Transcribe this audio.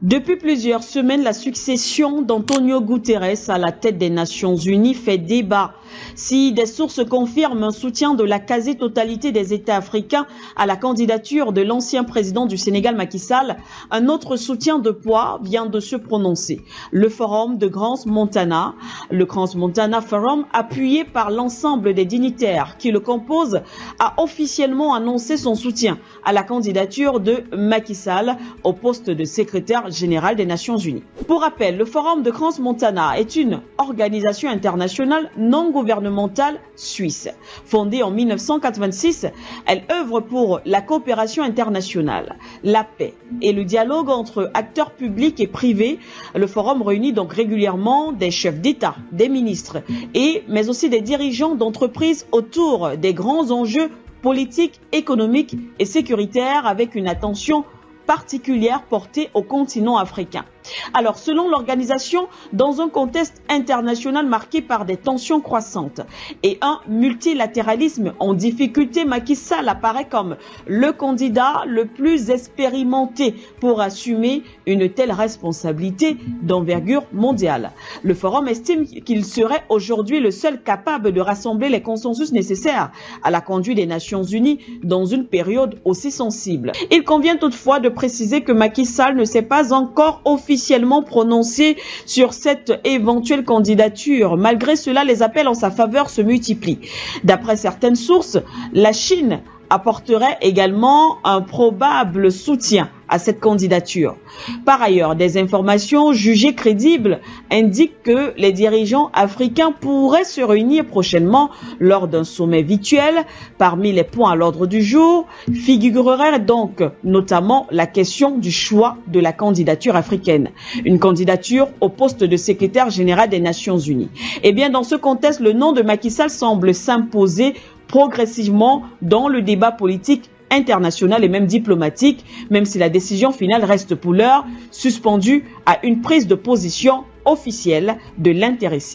Depuis plusieurs semaines, la succession d'Antonio Guterres à la tête des Nations Unies fait débat. Si des sources confirment un soutien de la quasi-totalité des États africains à la candidature de l'ancien président du Sénégal Macky Sall, un autre soutien de poids vient de se prononcer. Le forum de Crans-Montana, le Crans-Montana Forum, appuyé par l'ensemble des dignitaires qui le composent, a officiellement annoncé son soutien à la candidature de Macky Sall au poste de secrétaire général des Nations Unies. Pour rappel, le Forum de Crans-Montana est une organisation internationale non gouvernementale suisse. Fondée en 1986, elle œuvre pour la coopération internationale, la paix et le dialogue entre acteurs publics et privés. Le Forum réunit donc régulièrement des chefs d'État, des ministres mais aussi des dirigeants d'entreprises autour des grands enjeux politiques, économiques et sécuritaires avec une attention particulière portée au continent africain. Alors, selon l'organisation, dans un contexte international marqué par des tensions croissantes et un multilatéralisme en difficulté, Macky Sall apparaît comme le candidat le plus expérimenté pour assumer une telle responsabilité d'envergure mondiale. Le Forum estime qu'il serait aujourd'hui le seul capable de rassembler les consensus nécessaires à la conduite des Nations Unies dans une période aussi sensible. Il convient toutefois de préciser que Macky Sall ne s'est pas encore officiellement prononcé sur cette éventuelle candidature. Malgré cela, les appels en sa faveur se multiplient. D'après certaines sources, la Chine apporterait également un probable soutien à cette candidature. Par ailleurs, des informations jugées crédibles indiquent que les dirigeants africains pourraient se réunir prochainement lors d'un sommet virtuel. Parmi les points à l'ordre du jour figurerait donc notamment la question du choix de la candidature africaine, une candidature au poste de secrétaire général des Nations Unies. Et bien, dans ce contexte, le nom de Macky Sall semble s'imposer progressivement dans le débat politique international et même diplomatique, même si la décision finale reste pour l'heure suspendue à une prise de position officielle de l'intéressé.